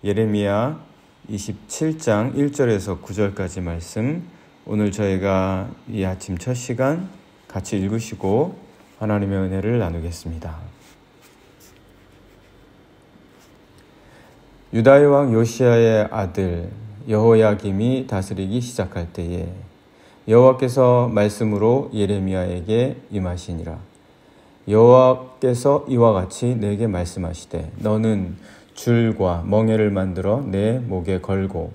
예레미야 27장 1절에서 9절까지 말씀, 오늘 저희가 이 아침 첫 시간 같이 읽으시고 하나님의 은혜를 나누겠습니다. 유다의 왕 요시야의 아들 여호야김이 다스리기 시작할 때에 여호와께서 말씀으로 예레미야에게 임하시니라. 여호와께서 이와 같이 내게 말씀하시되, 너는 줄과 멍에를 만들어 내 목에 걸고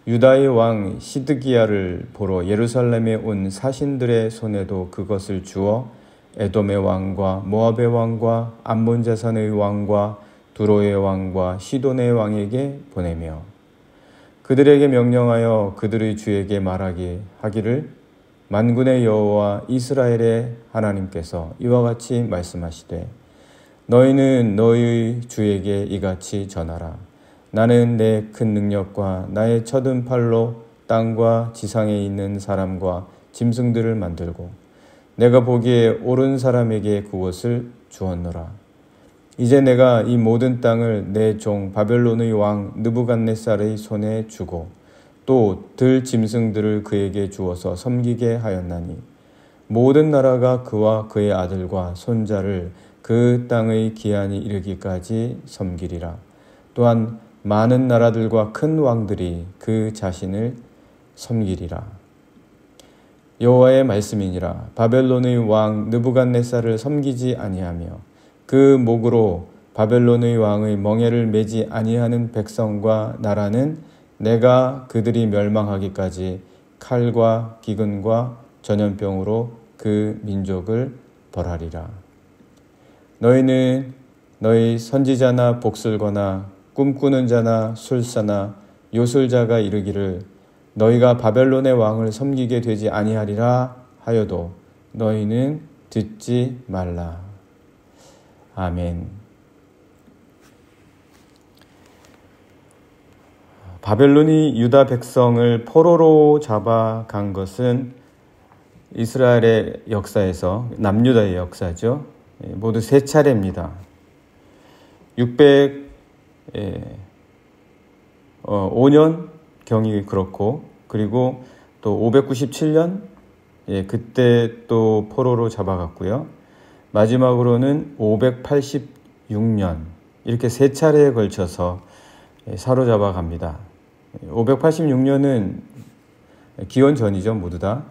유다의 왕 시드기야를 보러 예루살렘에 온 사신들의 손에도 그것을 주어 에돔의 왕과 모압의 왕과 암몬 자산의 왕과 두로의 왕과 시돈의 왕에게 보내며 그들에게 명령하여 그들의 주에게 말하게 하기를, 만군의 여호와 이스라엘의 하나님께서 이와 같이 말씀하시되, 너희는 너희 주에게 이같이 전하라. 나는 내 큰 능력과 나의 쳐든 팔로 땅과 지상에 있는 사람과 짐승들을 만들고 내가 보기에 옳은 사람에게 그것을 주었노라. 이제 내가 이 모든 땅을 내 종 바벨론의 왕 느부갓네살의 손에 주고 또 들 짐승들을 그에게 주어서 섬기게 하였나니 모든 나라가 그와 그의 아들과 손자를 그 땅의 기한이 이르기까지 섬기리라. 또한 많은 나라들과 큰 왕들이 그 자신을 섬기리라. 여호와의 말씀이니라. 바벨론의 왕 느부갓네살을 섬기지 아니하며 그 목으로 바벨론의 왕의 멍에를 매지 아니하는 백성과 나라는 내가 그들이 멸망하기까지 칼과 기근과 전염병으로 그 민족을 벌하리라. 너희는 너희 선지자나 복술거나 꿈꾸는 자나 술사나 요술자가 이르기를, 너희가 바벨론의 왕을 섬기게 되지 아니하리라 하여도 너희는 듣지 말라. 아멘. 바벨론이 유다 백성을 포로로 잡아간 것은 이스라엘의 역사에서, 남유다의 역사죠, 모두 세 차례입니다. 605년 경이 그렇고, 그리고 또 597년 그때 또 포로로 잡아갔고요. 마지막으로는 586년, 이렇게 세 차례에 걸쳐서 사로잡아 갑니다. 586년은 기원 전이죠. 모두 다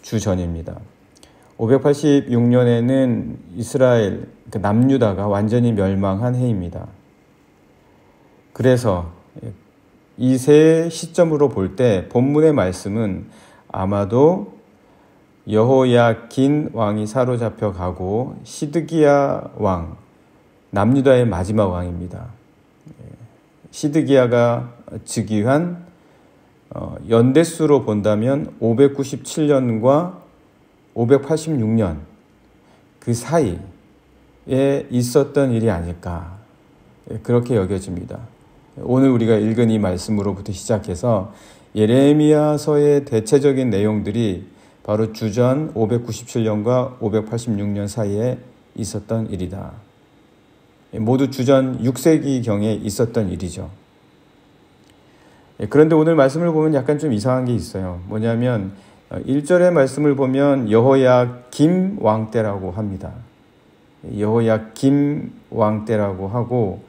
주전입니다. 586년에는 이스라엘, 남유다가 완전히 멸망한 해입니다. 그래서 이 세 시점으로 볼 때 본문의 말씀은 아마도 여호야긴 왕이 사로잡혀 가고 시드기야 왕, 남유다의 마지막 왕입니다. 시드기야가 즉위한 연대수로 본다면 597년과 586년 그 사이에 있었던 일이 아닐까, 그렇게 여겨집니다. 오늘 우리가 읽은 이 말씀으로부터 시작해서 예레미야서의 대체적인 내용들이 바로 주전 597년과 586년 사이에 있었던 일이다. 모두 주전 6세기경에 있었던 일이죠. 그런데 오늘 말씀을 보면 약간 좀 이상한 게 있어요. 뭐냐면 1절의 말씀을 보면 여호야김 왕 때라고 합니다. 여호야김 왕 때라고 하고,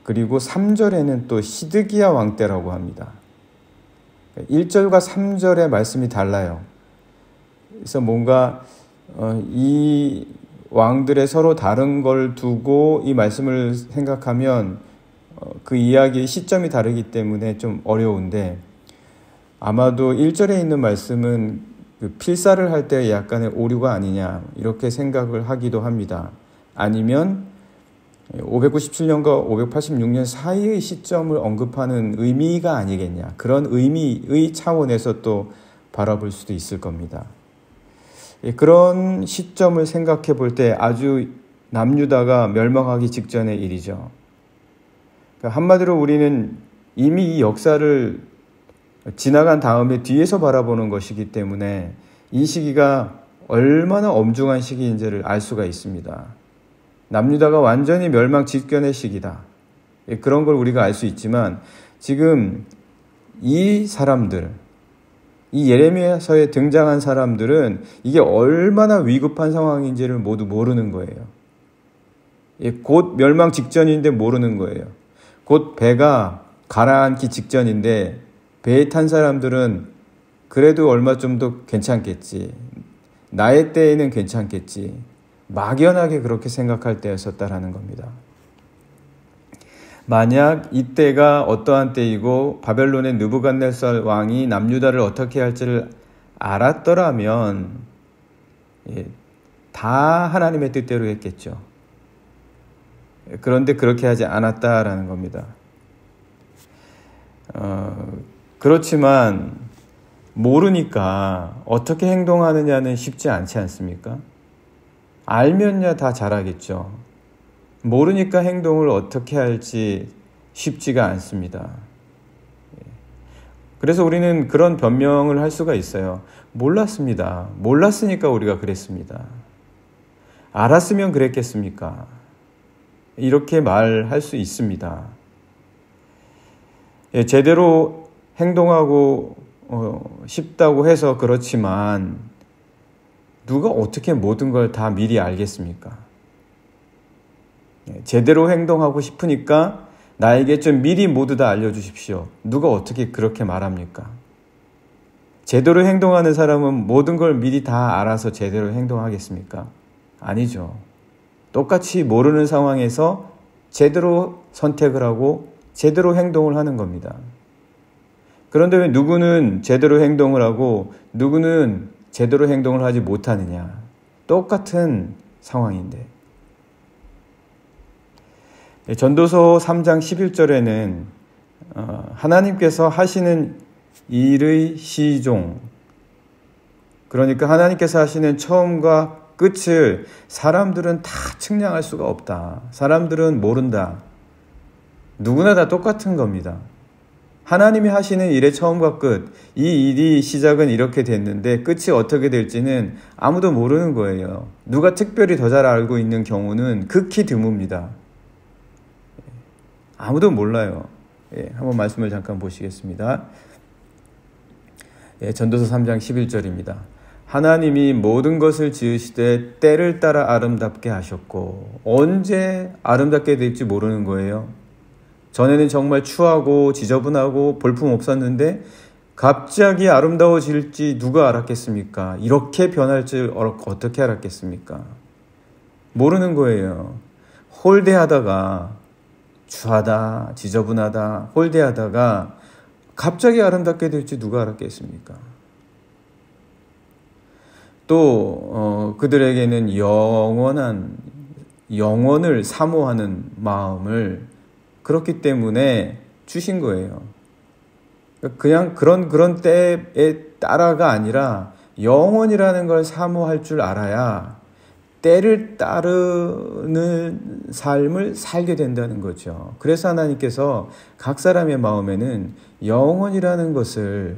그리고 3절에는 또 시드기야 왕 때라고 합니다. 1절과 3절의 말씀이 달라요. 그래서 뭔가 이 왕들의 서로 다른 걸 두고 이 말씀을 생각하면 그 이야기의 시점이 다르기 때문에 좀 어려운데, 아마도 1절에 있는 말씀은 그 필사를 할 때 약간의 오류가 아니냐, 이렇게 생각을 하기도 합니다. 아니면 597년과 586년 사이의 시점을 언급하는 의미가 아니겠냐, 그런 의미의 차원에서 또 바라볼 수도 있을 겁니다. 그런 시점을 생각해 볼 때 아주 남유다가 멸망하기 직전의 일이죠. 한마디로 우리는 이미 이 역사를 지나간 다음에 뒤에서 바라보는 것이기 때문에 이 시기가 얼마나 엄중한 시기인지를 알 수가 있습니다. 남유다가 완전히 멸망 직전의 시기다. 그런 걸 우리가 알 수 있지만 지금 이 사람들, 이 예레미야서에 등장한 사람들은 이게 얼마나 위급한 상황인지를 모두 모르는 거예요. 곧 멸망 직전인데 모르는 거예요. 곧 배가 가라앉기 직전인데 배에 탄 사람들은 그래도 얼마 좀 더 괜찮겠지. 나의 때에는 괜찮겠지. 막연하게 그렇게 생각할 때였었다라는 겁니다. 만약 이때가 어떠한 때이고 바벨론의 느부갓네살 왕이 남유다를 어떻게 할지를 알았더라면 다 하나님의 뜻대로 했겠죠. 그런데 그렇게 하지 않았다라는 겁니다. 그렇지만 모르니까 어떻게 행동하느냐는 쉽지 않지 않습니까? 알면야 다 잘하겠죠. 모르니까 행동을 어떻게 할지 쉽지가 않습니다. 그래서 우리는 그런 변명을 할 수가 있어요. 몰랐습니다. 몰랐으니까 우리가 그랬습니다. 알았으면 그랬겠습니까? 이렇게 말할 수 있습니다. 제대로 행동하고 싶다고 해서 그렇지만 누가 어떻게 모든 걸 다 미리 알겠습니까? 제대로 행동하고 싶으니까 나에게 좀 미리 모두 다 알려주십시오. 누가 어떻게 그렇게 말합니까? 제대로 행동하는 사람은 모든 걸 미리 다 알아서 제대로 행동하겠습니까? 아니죠. 똑같이 모르는 상황에서 제대로 선택을 하고 제대로 행동을 하는 겁니다. 그런데 왜 누구는 제대로 행동을 하고 누구는 제대로 행동을 하지 못하느냐? 똑같은 상황인데. 전도서 3장 11절에는 하나님께서 하시는 일의 시종, 그러니까 하나님께서 하시는 처음과 끝을 사람들은 다 측량할 수가 없다. 사람들은 모른다. 누구나 다 똑같은 겁니다. 하나님이 하시는 일의 처음과 끝, 이 일이 시작은 이렇게 됐는데 끝이 어떻게 될지는 아무도 모르는 거예요. 누가 특별히 더 잘 알고 있는 경우는 극히 드뭅니다. 아무도 몰라요. 한번 말씀을 잠깐 보시겠습니다. 전도서 3장 11절입니다. 하나님이 모든 것을 지으시되 때를 따라 아름답게 하셨고, 언제 아름답게 될지 모르는 거예요. 전에는 정말 추하고 지저분하고 볼품 없었는데 갑자기 아름다워질지 누가 알았겠습니까? 이렇게 변할 줄 어떻게 알았겠습니까? 모르는 거예요. 홀대하다가 추하다, 지저분하다, 홀대하다가 갑자기 아름답게 될지 누가 알았겠습니까? 또 그들에게는 영원을 사모하는 마음을 그렇기 때문에 주신 거예요. 그냥 그런 때에 따라가 아니라 영원이라는 걸 사모할 줄 알아야 때를 따르는 삶을 살게 된다는 거죠. 그래서 하나님께서 각 사람의 마음에는 영원이라는 것을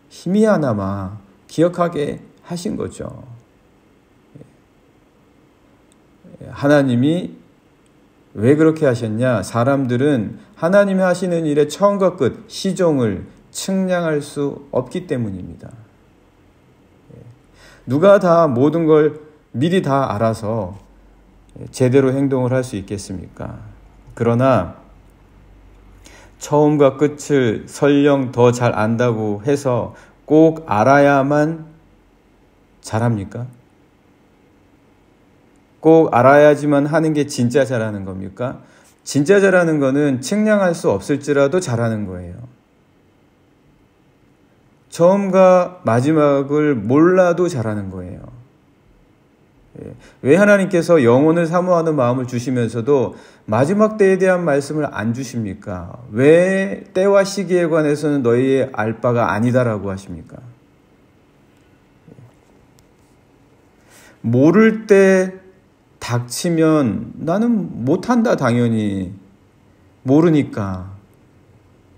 희미하나마 기억하게 하신 거죠. 하나님이 왜 그렇게 하셨냐? 사람들은 하나님이 하시는 일의 처음과 끝, 시종을 측량할 수 없기 때문입니다. 누가 다 모든 걸 미리 다 알아서 제대로 행동을 할 수 있겠습니까? 그러나 처음과 끝을 설령 더 잘 안다고 해서 꼭 알아야만 잘합니까? 꼭 알아야지만 하는 게 진짜 잘하는 겁니까? 진짜 잘하는 거는 측량할 수 없을지라도 잘하는 거예요. 처음과 마지막을 몰라도 잘하는 거예요. 왜 하나님께서 영혼을 사모하는 마음을 주시면서도 마지막 때에 대한 말씀을 안 주십니까? 왜 때와 시기에 관해서는 너희의 알 바가 아니다라고 하십니까? 모를 때 닥치면 나는 못한다, 당연히. 모르니까.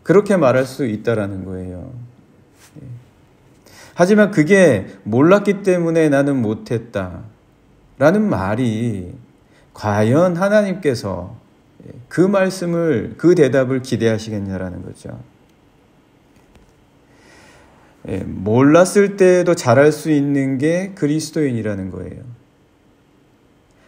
그렇게 말할 수 있다라는 거예요. 하지만 그게 몰랐기 때문에 나는 못했다 라는 말이 과연 하나님께서 그 말씀을, 그 대답을 기대하시겠냐라는 거죠. 몰랐을 때에도 잘할 수 있는 게 그리스도인이라는 거예요.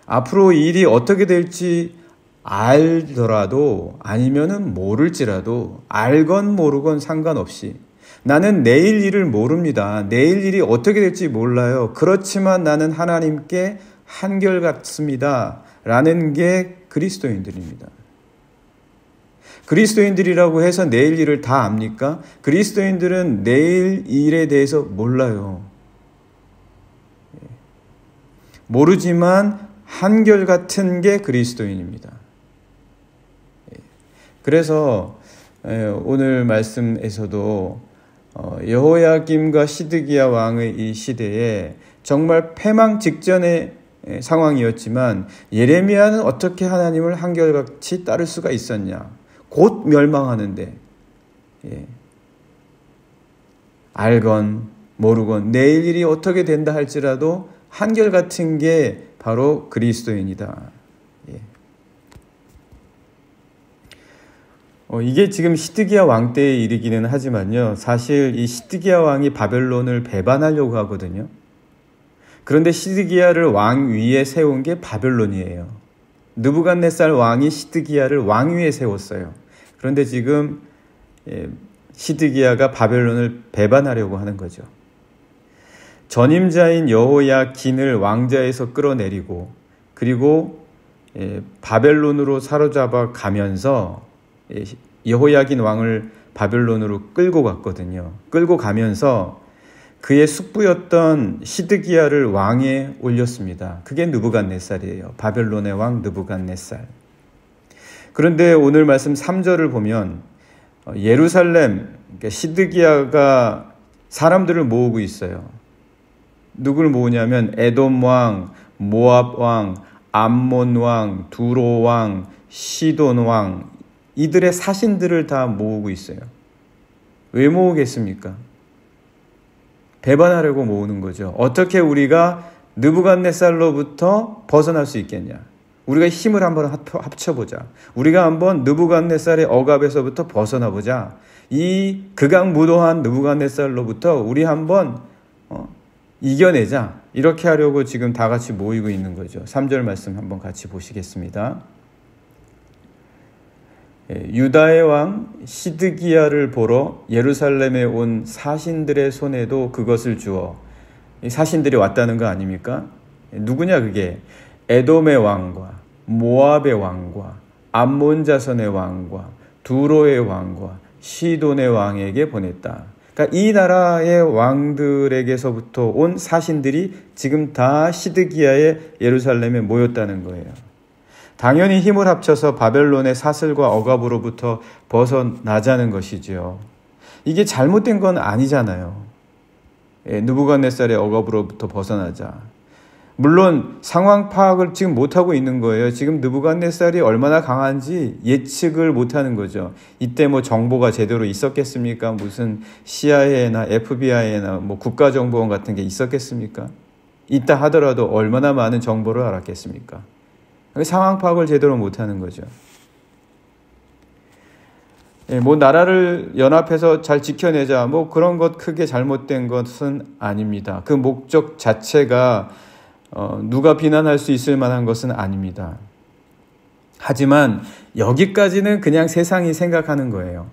앞으로 일이 어떻게 될지 알더라도 아니면은 모를지라도 알건 모르건 상관없이 나는 내일 일을 모릅니다. 내일 일이 어떻게 될지 몰라요. 그렇지만 나는 하나님께 한결같습니다. 라는 게 그리스도인들입니다. 그리스도인들이라고 해서 내일 일을 다 압니까? 그리스도인들은 내일 일에 대해서 몰라요. 모르지만 한결같은 게 그리스도인입니다. 그래서 오늘 말씀에서도 여호야김과 시드기야 왕의 이 시대에 정말 패망 직전의 상황이었지만 예레미야는 어떻게 하나님을 한결같이 따를 수가 있었냐? 곧 멸망하는데 알건 모르건 내일 일이 어떻게 된다 할지라도 한결같은 게 바로 그리스도인이다. 이게 지금 시드기야 왕 때의 일이기는 하지만요. 사실 이 시드기야 왕이 바벨론을 배반하려고 하거든요. 그런데 시드기야를 왕 위에 세운 게 바벨론이에요. 느부갓네살 왕이 시드기야를 왕 위에 세웠어요. 그런데 지금 시드기야가 바벨론을 배반하려고 하는 거죠. 전임자인 여호야긴을 왕자에서 끌어내리고 그리고 바벨론으로 사로잡아 가면서 여호야긴 왕을 바벨론으로 끌고 갔거든요. 끌고 가면서 그의 숙부였던 시드기야를 왕에 올렸습니다. 그게 느부갓네살이에요. 바벨론의 왕 느부갓네살. 그런데 오늘 말씀 3절을 보면 예루살렘, 그러니까 시드기야가 사람들을 모으고 있어요. 누굴 모으냐면 에돔 왕, 모압 왕, 암몬 왕, 두로 왕, 시돈 왕, 이들의 사신들을 다 모으고 있어요. 왜 모으겠습니까? 배반하려고 모으는 거죠. 어떻게 우리가 느부갓네살로부터 벗어날 수 있겠냐? 우리가 힘을 한번 합쳐보자. 우리가 한번 느부갓네살의 억압에서부터 벗어나보자. 이 극악무도한 느부갓네살로부터 우리 한번 이겨내자. 이렇게 하려고 지금 다 같이 모이고 있는 거죠. 3절 말씀 한번 같이 보시겠습니다. 유다의 왕 시드기야를 보러 예루살렘에 온 사신들의 손에도 그것을 주어. 사신들이 왔다는 거 아닙니까? 누구냐 그게? 에돔의 왕과 모압의 왕과 암몬 자손의 왕과 두로의 왕과 시돈의 왕에게 보냈다. 그러니까 이 나라의 왕들에게서부터 온 사신들이 지금 다 시드기야의 예루살렘에 모였다는 거예요. 당연히 힘을 합쳐서 바벨론의 사슬과 억압으로부터 벗어나자는 것이죠. 이게 잘못된 건 아니잖아요. 느부갓네살의 억압으로부터 벗어나자. 물론 상황 파악을 지금 못하고 있는 거예요. 지금 느부갓네살이 얼마나 강한지 예측을 못하는 거죠. 이때 뭐 정보가 제대로 있었겠습니까? 무슨 CIA나 FBI나 뭐 국가정보원 같은 게 있었겠습니까? 있다 하더라도 얼마나 많은 정보를 알았겠습니까? 상황 파악을 제대로 못하는 거죠. 뭐 나라를 연합해서 잘 지켜내자 뭐 그런 것 크게 잘못된 것은 아닙니다. 그 목적 자체가 누가 비난할 수 있을 만한 것은 아닙니다. 하지만 여기까지는 그냥 세상이 생각하는 거예요.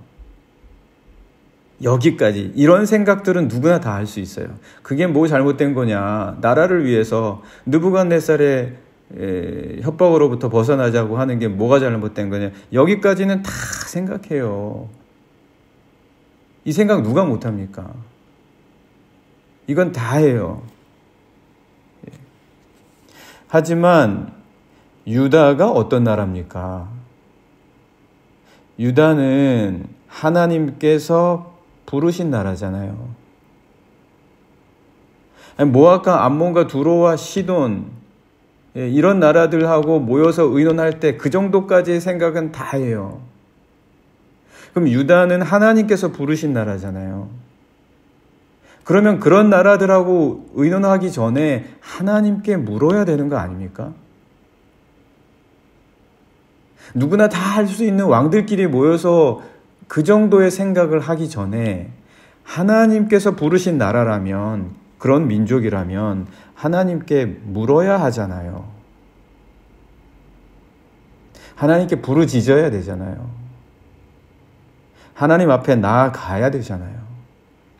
여기까지. 이런 생각들은 누구나 다 할 수 있어요. 그게 뭐 잘못된 거냐. 나라를 위해서 느부갓네살의 협박으로부터 벗어나자고 하는 게 뭐가 잘못된 거냐. 여기까지는 다 생각해요. 이 생각 누가 못합니까? 이건 다 해요. 하지만 유다가 어떤 나라입니까? 유다는 하나님께서 부르신 나라잖아요. 모압과 암몬과 두로와 시돈 이런 나라들하고 모여서 의논할 때 그 정도까지의 생각은 다 해요. 그럼 유다는 하나님께서 부르신 나라잖아요. 그러면 그런 나라들하고 의논하기 전에 하나님께 물어야 되는 거 아닙니까? 누구나 다 할 수 있는 왕들끼리 모여서 그 정도의 생각을 하기 전에 하나님께서 부르신 나라라면, 그런 민족이라면 하나님께 물어야 하잖아요. 하나님께 부르짖어야 되잖아요. 하나님 앞에 나아가야 되잖아요.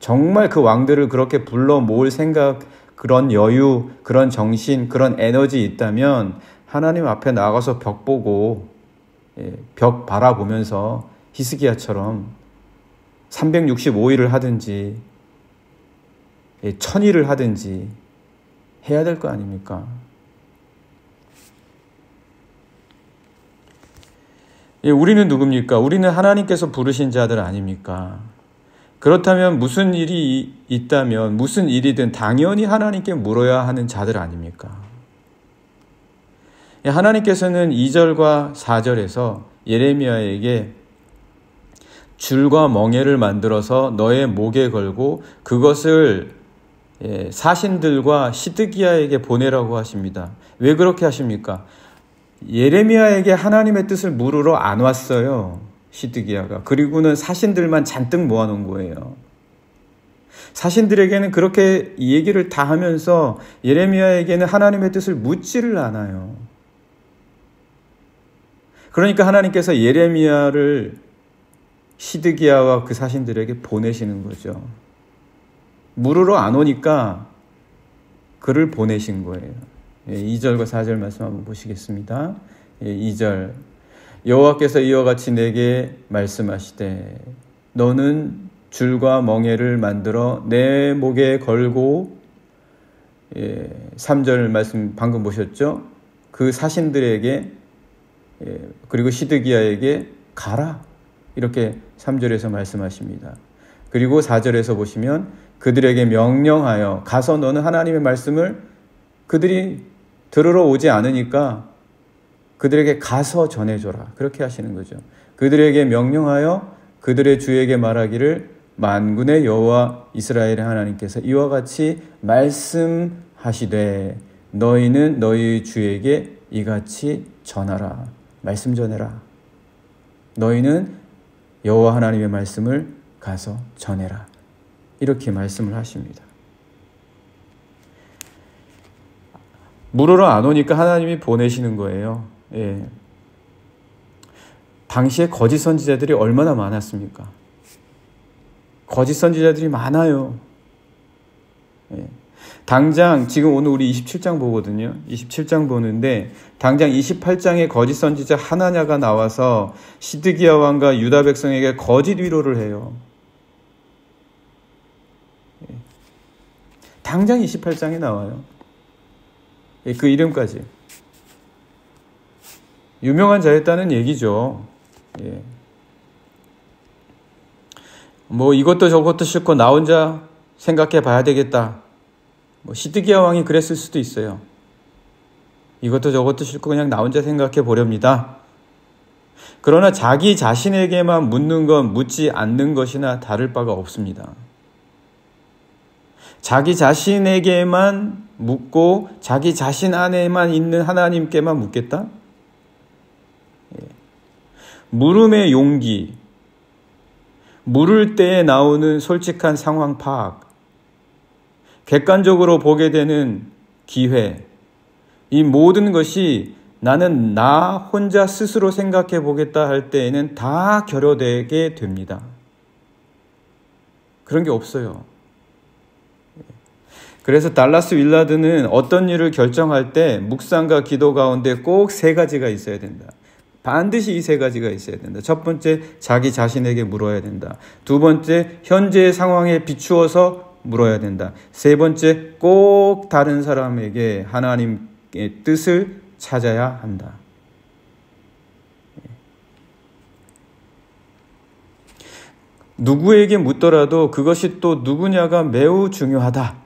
정말 그 왕들을 그렇게 불러 모을 생각, 그런 여유, 그런 정신, 그런 에너지 있다면 하나님 앞에 나가서 벽 보고, 벽 바라보면서 히스기야처럼 365일을 하든지 1000일을 하든지 해야 될 거 아닙니까? 우리는 누굽니까? 우리는 하나님께서 부르신 자들 아닙니까? 그렇다면 무슨 일이 있다면 무슨 일이든 당연히 하나님께 물어야 하는 자들 아닙니까? 하나님께서는 2절과 4절에서 예레미야에게 줄과 멍에를 만들어서 너의 목에 걸고 그것을 사신들과 시드기야에게 보내라고 하십니다. 왜 그렇게 하십니까? 예레미야에게 하나님의 뜻을 물으러 안 왔어요. 시드기야가. 그리고는 사신들만 잔뜩 모아놓은 거예요. 사신들에게는 그렇게 이 얘기를 다 하면서 예레미야에게는 하나님의 뜻을 묻지를 않아요. 그러니까 하나님께서 예레미야를 시드기야와 그 사신들에게 보내시는 거죠. 물으러 안 오니까 그를 보내신 거예요. 2절과 4절 말씀 한번 보시겠습니다. 2절 여호와께서 이와 같이 내게 말씀하시되 너는 줄과 멍에를 만들어 내 목에 걸고 3절 말씀 방금 보셨죠? 그 사신들에게 그리고 시드기야에게 가라 이렇게 3절에서 말씀하십니다. 그리고 4절에서 보시면 그들에게 명령하여 가서 너는 하나님의 말씀을 그들이 들으러 오지 않으니까 그들에게 가서 전해줘라. 그렇게 하시는 거죠. 그들에게 명령하여 그들의 주에게 말하기를 만군의 여호와 이스라엘의 하나님께서 이와 같이 말씀하시되 너희는 너희 주에게 이같이 전하라. 말씀 전해라. 너희는 여호와 하나님의 말씀을 가서 전해라. 이렇게 말씀을 하십니다. 물으러 안 오니까 하나님이 보내시는 거예요. 당시에 거짓 선지자들이 얼마나 많았습니까? 거짓 선지자들이 많아요. 당장 지금 오늘 우리 27장 보거든요. 27장 보는데 당장 28장에 거짓 선지자 하나냐가 나와서 시드기야 왕과 유다 백성에게 거짓 위로를 해요. 당장 28장에 나와요. 그 이름까지. 유명한 자였다는 얘기죠. 뭐 이것도 저것도 싫고 나 혼자 생각해 봐야 되겠다. 뭐 시드기야 왕이 그랬을 수도 있어요. 이것도 저것도 싫고 그냥 나 혼자 생각해 보렵니다. 그러나 자기 자신에게만 묻는 건 묻지 않는 것이나 다를 바가 없습니다. 자기 자신에게만 묻고 자기 자신 안에만 있는 하나님께만 묻겠다? 물음의 용기, 물을 때에 나오는 솔직한 상황 파악, 객관적으로 보게 되는 기회, 이 모든 것이 나는 나 혼자 스스로 생각해 보겠다 할 때에는 다 결여되게 됩니다. 그런 게 없어요. 그래서 달라스 윌라드는 어떤 일을 결정할 때 묵상과 기도 가운데 꼭 세 가지가 있어야 된다. 반드시 이 세 가지가 있어야 된다. 첫 번째, 자기 자신에게 물어야 된다. 두 번째, 현재의 상황에 비추어서 물어야 된다. 세 번째, 꼭 다른 사람에게 하나님의 뜻을 찾아야 한다. 누구에게 묻더라도 그것이 또 누구냐가 매우 중요하다.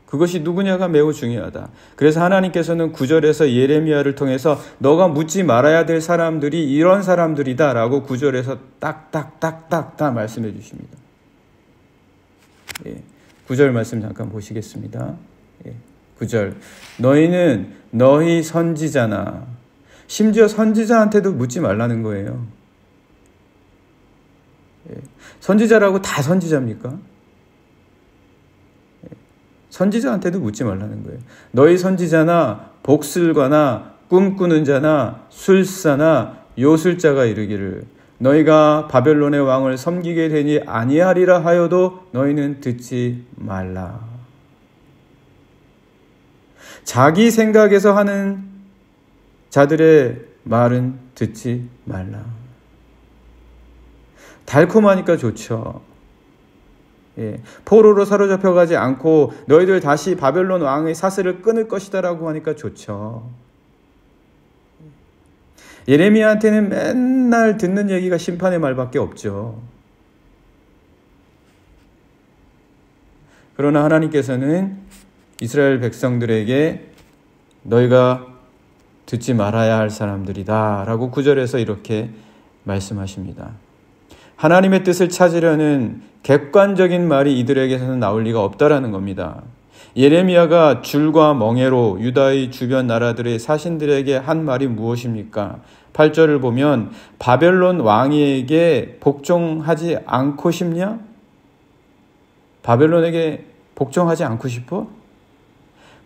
그것이 누구냐가 매우 중요하다. 그래서 하나님께서는 9절에서 예레미야를 통해서 너가 묻지 말아야 될 사람들이 이런 사람들이다 라고 9절에서 딱딱딱딱 다 말씀해 주십니다. 9절 말씀 잠깐 보시겠습니다. 9절 너희는 너희 선지자나 심지어 선지자한테도 묻지 말라는 거예요. 선지자라고 다 선지자입니까? 선지자한테도 묻지 말라는 거예요. 너희 선지자나 복술가나 꿈꾸는 자나 술사나 요술자가 이르기를 너희가 바벨론의 왕을 섬기게 되니 아니하리라 하여도 너희는 듣지 말라. 자기 생각에서 하는 자들의 말은 듣지 말라. 달콤하니까 좋죠. 포로로 사로잡혀가지 않고 너희들 다시 바벨론 왕의 사슬을 끊을 것이다라고 하니까 좋죠. 예레미야한테는 맨날 듣는 얘기가 심판의 말밖에 없죠. 그러나 하나님께서는 이스라엘 백성들에게 너희가 듣지 말아야 할 사람들이다 라고 9절에서 이렇게 말씀하십니다. 하나님의 뜻을 찾으려는 객관적인 말이 이들에게서는 나올 리가 없다라는 겁니다. 예레미야가 줄과 멍에로 유다의 주변 나라들의 사신들에게 한 말이 무엇입니까? 8절을 보면 바벨론 왕에게 복종하지 않고 싶냐? 바벨론에게 복종하지 않고 싶어?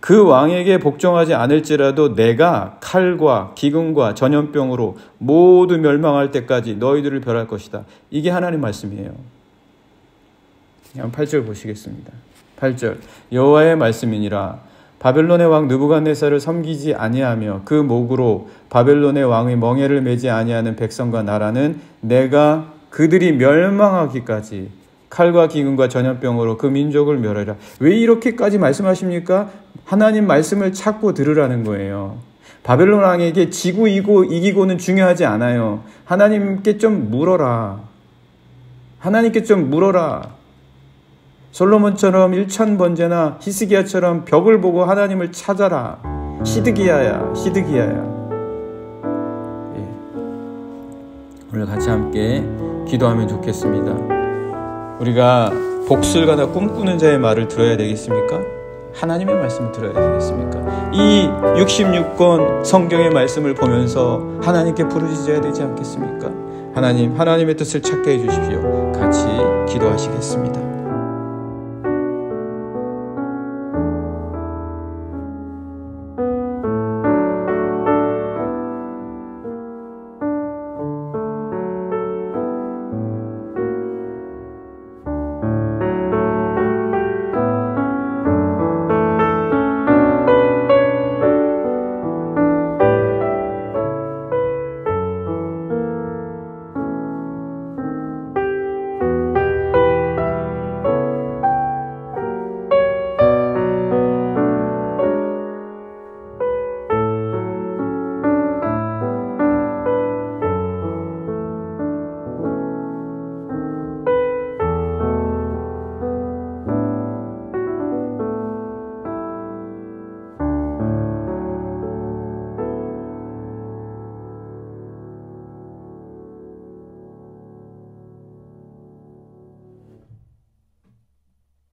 그 왕에게 복종하지 않을지라도 내가 칼과 기근과 전염병으로 모두 멸망할 때까지 너희들을 멸할 것이다. 이게 하나님 말씀이에요. 그냥 8절 보시겠습니다. 8절 여호와의 말씀이니라 바벨론의 왕 느부갓네살을 섬기지 아니하며 그 목으로 바벨론의 왕의 멍에를 매지 아니하는 백성과 나라는 내가 그들이 멸망하기까지 칼과 기근과 전염병으로 그 민족을 멸하리라. 왜 이렇게까지 말씀하십니까? 하나님 말씀을 찾고 들으라는 거예요. 바벨론 왕에게 지고 이기고는 중요하지 않아요. 하나님께 좀 물어라. 하나님께 좀 물어라. 솔로몬처럼 1000번제나 히스기야처럼 벽을 보고 하나님을 찾아라. 시드기야야. 오늘 같이 함께 기도하면 좋겠습니다. 우리가 복술가나 꿈꾸는 자의 말을 들어야 되겠습니까? 하나님의 말씀을 들어야 되겠습니까? 이 66권 성경의 말씀을 보면서 하나님께 부르짖어야 되지 않겠습니까? 하나님의 뜻을 찾게 해주십시오. 같이 기도하시겠습니다.